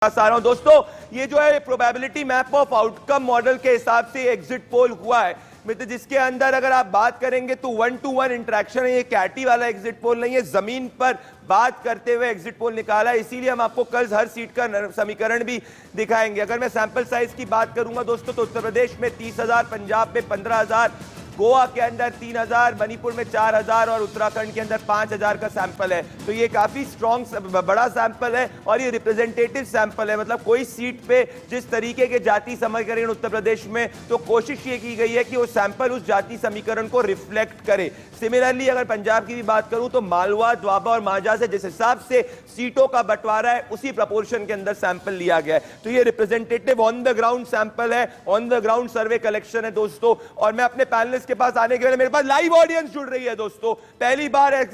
आ रहा हूं दोस्तों, ये जो है probability map of outcome model के हिसाब से एग्जिट पोल हुआ है मित्र, जिसके अंदर अगर आप बात करेंगे तो 1-to-1 इंटरेक्शन है। ये कैटी वाला एग्जिट पोल नहीं है, जमीन पर बात करते हुए एग्जिट पोल निकाला है। इसीलिए हम आपको कल हर सीट का समीकरण भी दिखाएंगे। अगर मैं सैंपल साइज की बात करूंगा दोस्तों तो उत्तर प्रदेश में 30,000, पंजाब में 15,000, गोवा के अंदर 3,000, मणिपुर में 4,000 और उत्तराखंड के अंदर 5,000 का सैंपल है। तो ये काफी स्ट्रॉन्ग बड़ा सैंपल है और ये रिप्रेजेंटेटिव सैंपल है। मतलब कोई सीट पे जिस तरीके के जाति समीकरण उत्तर प्रदेश में, तो कोशिश ये की गई है कि वो सैंपल उस जाति समीकरण को रिफ्लेक्ट करे। सिमिलरली अगर पंजाब की भी बात करूं तो मालवा, द्वाबा और मांझा से जिस हिसाब से सीटों का बंटवारा है उसी प्रपोर्शन के अंदर सैंपल लिया गया है। तो ये representative on the ground sample है, on the ground survey collection है दोस्तों। और मैं अपने पैनलिस्ट के पास आने के लिए, मेरे पास लाइव ऑडियंस जुड़ रही है दोस्तों, पहली बार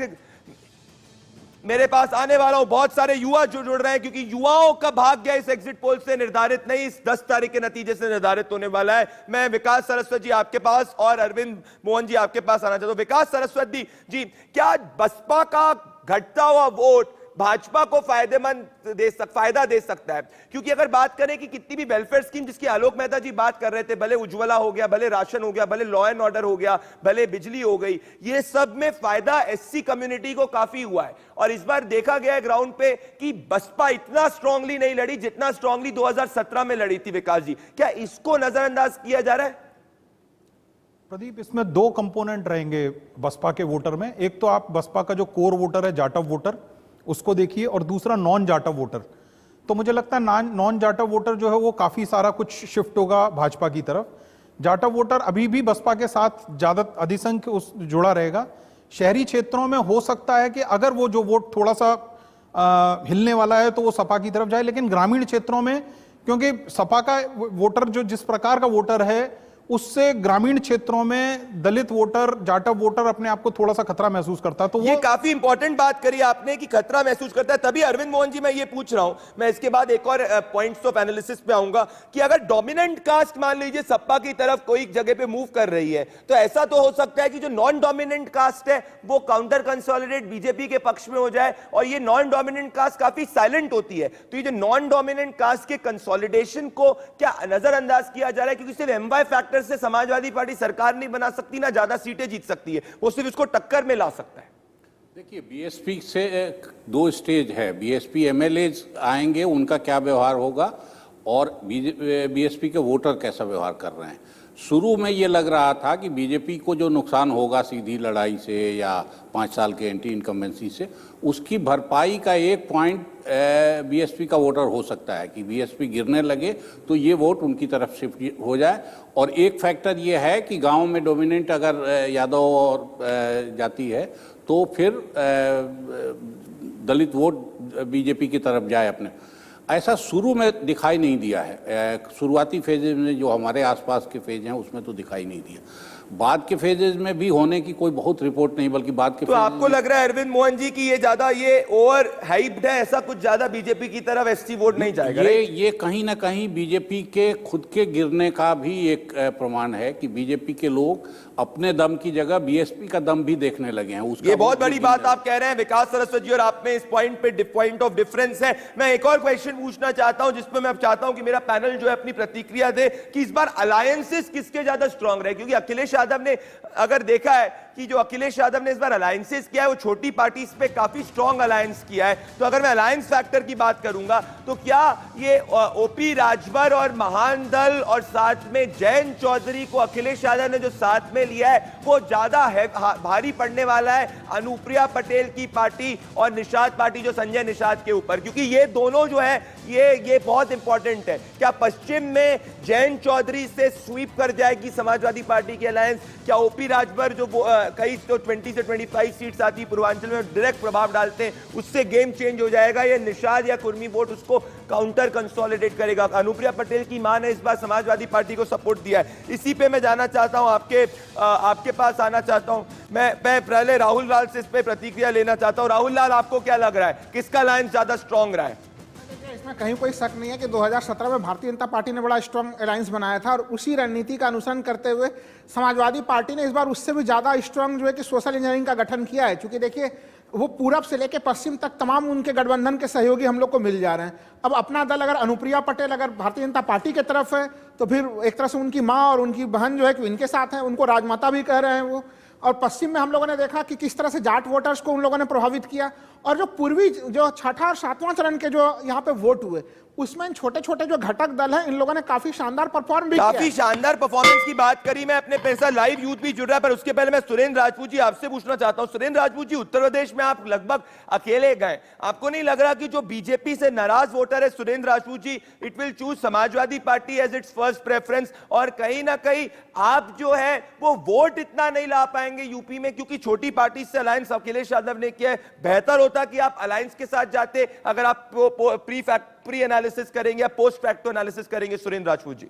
मेरे पास आने वाला हूं। बहुत सारे युवा जुड़ रहे हैं क्योंकि युवाओं का भाग्य इस एग्जिट पोल से निर्धारित नहीं, इस 10 तारीख के नतीजे से निर्धारित होने वाला है। मैं विकास सरस्वत जी आपके पास और अरविंद मोहन जी आपके पास आना चाहता हूं। विकास सरस्वत जी, क्या बसपा का घटता हुआ वोट भाजपा को फायदा दे सकता है? क्योंकि अगर बात करें कि कितनी भी वेलफेयर स्कीम जिसकी आलोक मेहता जी बात कर रहे थे, भले उज्ज्वला हो गया, भले राशन हो गया, भले लॉ एंड ऑर्डर हो गया, भले बिजली हो गई, ये सब में फायदा एससी कम्युनिटी को काफी हुआ है। और इस बार देखा गया है ग्राउंड पे कि बसपा इतना स्ट्रांगली नहीं लड़ी जितना स्ट्रांगली 2017 में लड़ी थी। विकास जी, क्या इसको नजरअंदाज किया जा रहा है? प्रदीप, इसमें दो कंपोनेंट रहेंगे बसपा के वोटर में। एक तो आप बसपा का जो कोर वोटर है, जाटव वोटर, उसको देखिए, और दूसरा नॉन जाटव वोटर। तो मुझे लगता है नॉन जाटव वोटर जो है वो काफी सारा कुछ शिफ्ट होगा भाजपा की तरफ। जाटव वोटर अभी भी बसपा के साथ ज्यादा अधिसंख्य उस जुड़ा रहेगा। शहरी क्षेत्रों में हो सकता है कि अगर वो जो वोट थोड़ा सा हिलने वाला है तो वो सपा की तरफ जाए, लेकिन ग्रामीण क्षेत्रों में, क्योंकि सपा का वोटर जो जिस प्रकार का वोटर है, उससे ग्रामीण क्षेत्रों में दलित वोटर, जाटव वोटर अपने आप को थोड़ा सा खतरा महसूस करता है। तो ये काफी इंपॉर्टेंट बात करी आपने कि खतरा महसूस करता है। तभी अरविंद मोहन जी मैं ये पूछ रहा हूं, मैं इसके बाद एक और पॉइंट्स ऑफ एनालिसिस पे आऊंगा कि अगर डोमिनेंट कास्ट मान लीजिए सपा की तरफ कोई जगह पे मूव कर रही है, तो ऐसा तो हो सकता है कि जो नॉन डोमिनेंट कास्ट है वो काउंटर कंसोलिडेट बीजेपी के पक्ष में हो जाए। और ये नॉन डोमिनेंट कास्ट काफी साइलेंट होती है, तो ये जो नॉन डोमिनेंट कास्ट के कंसोलिडेशन को क्या नजरअंदाज किया जा रहा है? क्योंकि सिर्फ एमवाई फैक्टर से समाजवादी पार्टी सरकार नहीं बना सकती, ना ज्यादा सीटें जीत सकती है, वो सिर्फ इसको टक्कर में ला सकता है। देखिए, बीएसपी से दो स्टेज है। बीएसपी एमएलए आएंगे, उनका क्या व्यवहार होगा, और बीएसपी के वोटर कैसा व्यवहार कर रहे हैं। शुरू में ये लग रहा था कि बीजेपी को जो नुकसान होगा सीधी लड़ाई से या 5 साल के एंटी इनकम्बेंसी से, उसकी भरपाई का एक पॉइंट बीएसपी का वोटर हो सकता है कि बीएसपी गिरने लगे तो ये वोट उनकी तरफ शिफ्ट हो जाए। और एक फैक्टर ये है कि गांव में डोमिनेंट अगर यादव और जाति है तो फिर दलित वोट बीजेपी की तरफ जाए अपने। ऐसा शुरू में दिखाई नहीं दिया है। शुरुआती फेजेज में जो हमारे आसपास के फेज हैं उसमें तो दिखाई नहीं दिया। बाद के फेजेज में भी होने की कोई बहुत रिपोर्ट नहीं, बल्कि बाद के तो आपको लग रहा है अरविंद मोहन जी की ये ज्यादा ये ओवर हाइप्ड है, ऐसा कुछ ज्यादा बीजेपी की तरफ एसटी वोट नहीं जाएगा? ये कहीं ना कहीं बीजेपी के खुद के गिरने का भी एक प्रमाण है कि बीजेपी के लोग अपने दम की जगह बीएसपी का दम भी देखने लगे हैं। ये बहुत बड़ी बात आप कह रहे हैं विकास सरस्वत जी, और आप में इस पॉइंट पे पॉइंट ऑफ डिफरेंस है। मैं एक और क्वेश्चन पूछना चाहता हूं जिसपे मैं चाहता हूं कि मेरा पैनल जो है अपनी प्रतिक्रिया दे कि इस बार अलायंसेस किसके ज्यादा स्ट्रांग रहे। क्योंकि अखिलेश यादव ने, अगर देखा है कि जो अखिलेश यादव ने इस बार अलायंसेस किया है वो छोटी पार्टीज पे काफी स्ट्रांग अलायंस किया है। तो अगर मैं अलायंस फैक्टर की बात करूंगा तो क्या ये ओपी राजभर और महान दल और साथ में जयंत चौधरी को अखिलेश यादव ने जो साथ में लिया है वो ज्यादा भारी पड़ने वाला है अनुप्रिया पटेल की पार्टी और निषाद पार्टी जो संजय निषाद के ऊपर? क्योंकि ये दोनों जो है ये बहुत इंपॉर्टेंट है। क्या पश्चिम में जयंत चौधरी से स्वीप कर जाएगी समाजवादी पार्टी की अलायंस? क्या ओपी राजभर जो कई तो 20 से 25 सीट्स आती पूर्वांचल में डायरेक्ट प्रभाव डालते हैं, उससे गेम चेंज हो जाएगा? या निषाद या कुर्मी वोट उसको काउंटर कंसोलिडेट करेगा? अनुप्रिया पटेल की मां ने इस बार समाजवादी पार्टी को सपोर्ट दिया है। इसी पे मैं जाना चाहता हूं, आपके पास आना चाहता हूं। मैं पहले राहुल लाल से इस पे प्रतिक्रिया लेना चाहता हूं। राहुल लाल, आपको क्या लग रहा है, किसका अलायंस ज्यादा स्ट्रांग रहा है? इसमें कहीं कोई शक नहीं है कि 2017 में भारतीय जनता पार्टी ने बड़ा स्ट्रांग अलायंस बनाया था और उसी रणनीति का अनुसरण करते हुए समाजवादी पार्टी ने इस बार उससे भी ज़्यादा स्ट्रांग जो है कि सोशल इंजीनियरिंग का गठन किया है। क्योंकि देखिए वो पूरब से लेकर पश्चिम तक तमाम उनके गठबंधन के सहयोगी हम लोग को मिल जा रहे हैं। अब अपना दल अगर अनुप्रिया पटेल अगर भारतीय जनता पार्टी की तरफ है तो फिर एक तरह से उनकी माँ और उनकी बहन जो है कि इनके साथ है, उनको राजमाता भी कह रहे हैं वो। और पश्चिम में हम लोगों ने देखा कि किस तरह से जाट वोटर्स को उन लोगों ने प्रभावित किया। और जो पूर्वी जो छठा और सातवां चरण के जो यहाँ पे वोट हुए उसमें इन छोटे छोटे जो घटक दल हैं इन लोगों ने काफी शानदार परफॉर्म भी किया। काफी शानदार परफॉर्मेंस की बात करी। मैं अपने पैसा लाइव यूथ भी जुड़ रहा है, पर उसके पहले मैं सुरेंद्र राजपूत जी आपसे पूछना चाहता हूं। सुरेंद्र राजपूत जी, उत्तर प्रदेश में आप लगभग अकेले गए, आपको नहीं लग रहा कि जो बीजेपी से नाराज वोटर है Surendra Rajput ji, it will choose Samajwadi party as its first preference, और कहीं ना कहीं आप जो है वो वोट इतना नहीं ला पाएंगे यूपी में, क्योंकि छोटी पार्टी से अलायंस अखिलेश यादव ने किया है। बेहतर होता कि आप अलायंस के साथ जाते अगर आप प्री एनालिसिस करेंगे या पोस्ट फैक्टो एनालिसिस करेंगे। सुरेंद्र राजपूत जी,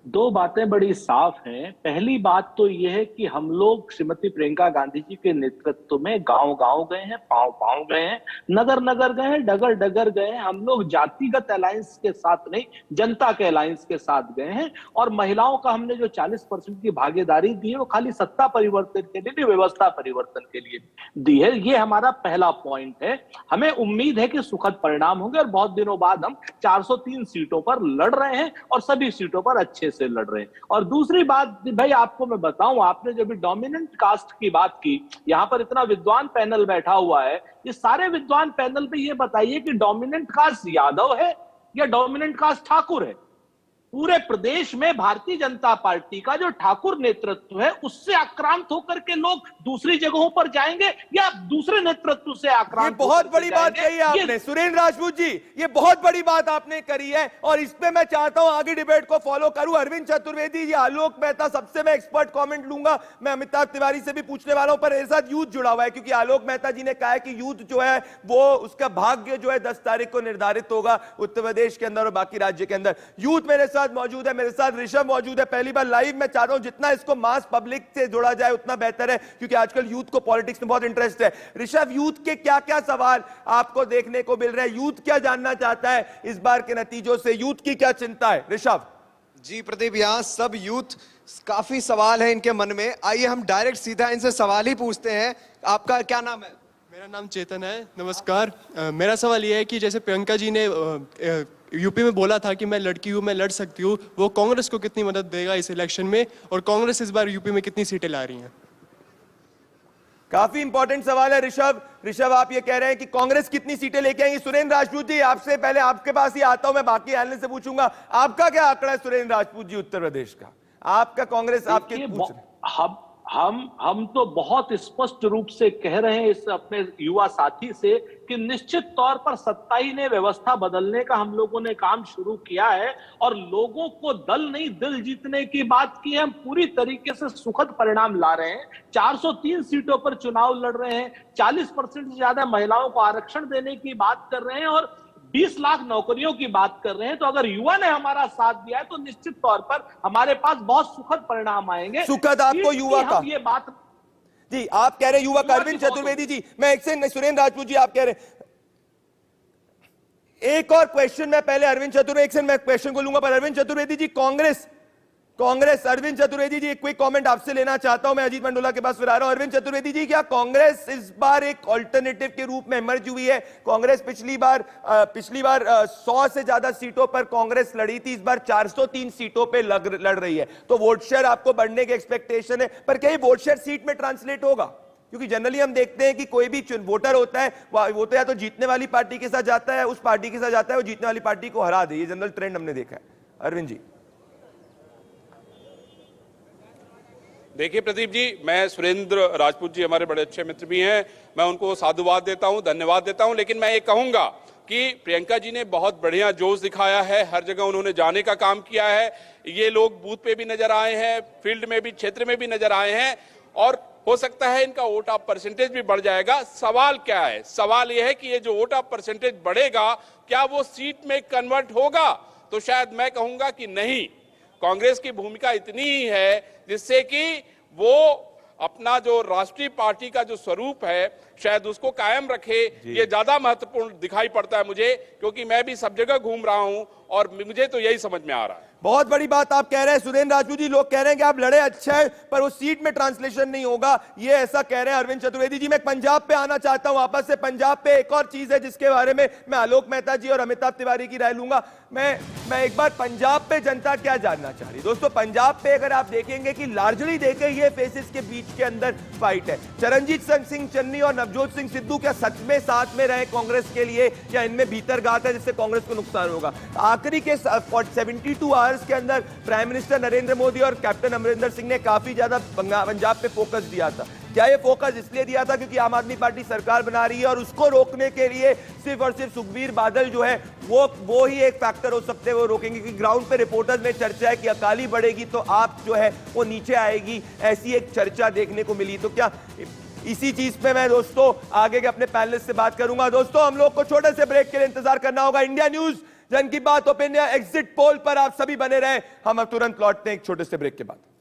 दो बातें बड़ी साफ हैं। पहली बात तो यह है कि हम लोग श्रीमती प्रियंका गांधी जी के नेतृत्व में गांव गांव गए हैं, पांव पांव गए हैं, नगर नगर गए हैं, डगर डगर गए हैं। हम लोग जातिगत अलायंस के साथ नहीं, जनता के अलायंस के साथ गए हैं। और महिलाओं का हमने जो 40% की भागीदारी दी है वो खाली सत्ता परिवर्तन के लिए नहीं, व्यवस्था परिवर्तन के लिए दी है। ये हमारा पहला पॉइंट है। हमें उम्मीद है कि सुखद परिणाम होंगे और बहुत दिनों बाद हम 403 सीटों पर लड़ रहे हैं और सभी सीटों पर अच्छे से लड़ रहे हैं। और दूसरी बात भाई आपको मैं बताऊं, आपने जब डोमिनेंट कास्ट की बात की, यहां पर इतना विद्वान पैनल बैठा हुआ है, ये सारे विद्वान पैनल पे ये बताइए कि डोमिनेंट कास्ट यादव है या डोमिनेंट कास्ट ठाकुर है? पूरे प्रदेश में भारतीय जनता पार्टी का जो ठाकुर नेतृत्व है उससे आक्रांत होकर के लोग दूसरी जगहों पर जाएंगे या दूसरे नेतृत्व से आक्रांत? ये बहुत बड़ी बात कही आपने सुरेंद्र राजपूत जी, ये बहुत बड़ी बात आपने करी है, और इस पे मैं चाहता हूं आगे डिबेट को फॉलो करूं। अरविंद चतुर्वेदी जी, आलोक मेहता, सबसे मैं एक्सपर्ट कमेंट लूंगा। मैं अमिताभ तिवारी से भी पूछने वाला हूं, पर मेरे साथ यूथ जुड़ा हुआ है, क्योंकि आलोक मेहता जी ने कहा है कि यूथ जो है वो उसका भाग्य जो है 10 तारीख को निर्धारित होगा उत्तर प्रदेश के अंदर और बाकी राज्य के अंदर। यूथ मेरे साथ मौजूद है, मेरे साथ ऋषभ मौजूद है। पहली बार लाइव मैं चाहता हूं जितना इसको मास पब्लिक से जोड़ा जाए उतना बेहतर है, क्योंकि आजकल यूथ को पॉलिटिक्स में बहुत इंटरेस्ट है। ऋषभ, यूथ के क्या क्या सवाल आपको देखने को मिल रहे हैं? यूथ क्या जानना चाहता है इस बार के नतीजों से? यूथ की क्या चिंता है? ऋषभ जी प्रदीप, यहाँ सब यूथ काफी सवाल है इनके मन में। आइए हम डायरेक्ट सीधा इनसे सवाल ही पूछते हैं। आपका क्या नाम है? मेरा नाम चेतन है। नमस्कार। मेरा सवाल यह है कि जैसे प्रियंका जी ने यूपी में बोला था कि मैं लड़की हूँ, मैं लड़ सकती हूँ, वो कांग्रेस को कितनी मदद देगा इस इलेक्शन में, और कांग्रेस इस बार यूपी में कितनी सीटें ला रही हैं? काफी इंपॉर्टेंट सवाल है ऋषभ। ऋषभ, आप ये कह रहे हैं कि कांग्रेस कितनी सीटें लेके आएंगी। सुरेंद्र राजपूत जी, आपसे पहले आपके पास ही आता हूं, मैं बाकी एनालिस्ट से पूछूंगा, आपका क्या आंकड़ा है सुरेंद्र राजपूत जी उत्तर प्रदेश का? आपका कांग्रेस आपके पूछ रहे हम तो बहुत स्पष्ट रूप से कह रहे हैं इस अपने युवा साथी से कि निश्चित तौर पर सत्ताई ने व्यवस्था बदलने का हम लोगों ने काम शुरू किया है, और लोगों को दल नहीं दिल जीतने की बात की है। हम पूरी तरीके से सुखद परिणाम ला रहे हैं। 403 सीटों पर चुनाव लड़ रहे हैं, 40% से ज्यादा महिलाओं को आरक्षण देने की बात कर रहे हैं, और 20 लाख नौकरियों की बात कर रहे हैं। तो अगर युवा ने हमारा साथ दिया है तो निश्चित तौर पर हमारे पास बहुत सुखद परिणाम आएंगे। सुखद आपको युवा का ये बात जी, आप कह रहे हैं युवा का। अरविंद चतुर्वेदी जी, मैं एक से सुरेंद्र राजपूत जी आप कह रहे हैं। एक और क्वेश्चन मैं पहले अरविंद चतुर्वेदी से मैं क्वेश्चन को लूंगा, पर अरविंद चतुर्वेदी जी, कांग्रेस अरविंद चतुर्वेदी जी, एक क्विक कमेंट आपसे लेना चाहता हूं। मैं अजीत मंडोला के पास फिर आ रहा हूं। अरविंद चतुर्वेदी जी, क्या कांग्रेस इस बार एक ऑल्टरनेटिव के रूप में इमर्ज हुई है? कांग्रेस पिछली बार 100 से ज्यादा सीटों पर कांग्रेस लड़ी थी, इस बार 403 सीटों पे लड़ रही है, तो वोट शेयर आपको बढ़ने की एक्सपेक्टेशन है, पर क्या वोट शेयर सीट में ट्रांसलेट होगा? क्योंकि जनरली हम देखते हैं कि कोई भी वोटर होता है वो तो या तो जीतने वाली पार्टी के साथ जाता है, उस पार्टी के साथ जाता है, वो जीतने वाली पार्टी को हरा दे। ये जनरल ट्रेंड हमने देखा है। अरविंद जी, देखिए प्रदीप जी, मैं सुरेंद्र राजपूत जी हमारे बड़े अच्छे मित्र भी हैं, मैं उनको साधुवाद देता हूं, धन्यवाद देता हूं, लेकिन मैं ये कहूंगा कि प्रियंका जी ने बहुत बढ़िया जोश दिखाया है। हर जगह उन्होंने जाने का काम किया है। ये लोग बूथ पे भी नजर आए हैं, फील्ड में भी, क्षेत्र में भी नजर आए हैं, और हो सकता है इनका वोट ऑफ परसेंटेज भी बढ़ जाएगा। सवाल क्या है? सवाल यह है कि ये जो वोट ऑफ परसेंटेज बढ़ेगा क्या वो सीट में कन्वर्ट होगा? तो शायद मैं कहूंगा कि नहीं। कांग्रेस की भूमिका इतनी ही है जिससे कि वो अपना जो राष्ट्रीय पार्टी का जो स्वरूप है शायद उसको कायम रखे, ये ज्यादा महत्वपूर्ण दिखाई पड़ता है मुझे, क्योंकि मैं भी सब जगह घूम रहा हूं और मुझे तो यही समझ में आ रहा है। बहुत बड़ी बात आप कह रहे हैं सुरेंद्र राजपूत जी, लोग कह रहे हैं कि आप लड़े अच्छा है पर वो सीट में ट्रांसलेशन नहीं होगा, ये ऐसा कह रहे हैं अरविंद चतुर्वेदी जी। मैं पंजाब पे आना चाहता हूं वापस से। पंजाब पे एक और चीज है जिसके बारे में मैं आलोक मेहता जी और अमिताभ तिवारी की राय लूंगा। मैं एक बार पंजाब पे जनता क्या जानना चाह रही है दोस्तों। पंजाब पे अगर आप देखेंगे कि लार्जली देखें ये फेसेस के बीच के अंदर फाइट है। चरणजीत सिंह चन्नी और नवजोत सिंह सिद्धू क्या सच में साथ में रहे कांग्रेस के लिए, या इनमें भीतर गात है जिससे कांग्रेस को नुकसान होगा। आखिरी के 72 आवर्स के अंदर प्राइम मिनिस्टर नरेंद्र मोदी और कैप्टन अमरिंदर सिंह ने काफी ज्यादा पंजाब पे फोकस दिया था। क्या ये फोकस इसलिए दिया था क्योंकि आम आदमी पार्टी सरकार बना रही है और उसको रोकने के लिए सिर्फ और सिर्फ सुखबीर बादल जो है वो ही एक फैक्टर हो सकते हैं, वो रोकेंगे? कि ग्राउंड पे रिपोर्टर्स में चर्चा है कि अकाली बढ़ेगी तो आप जो है वो नीचे आएगी, ऐसी एक चर्चा देखने को मिली। तो क्या इसी चीज पे मैं दोस्तों आगे के अपने पैनलिस्ट से बात करूंगा। दोस्तों हम लोग को छोटे से ब्रेक के लिए इंतजार करना होगा। इंडिया न्यूज जन की बात ओपिनियन एग्जिट पोल पर आप सभी बने रहे। हम अब तुरंत लौटते हैं एक छोटे से ब्रेक के बाद।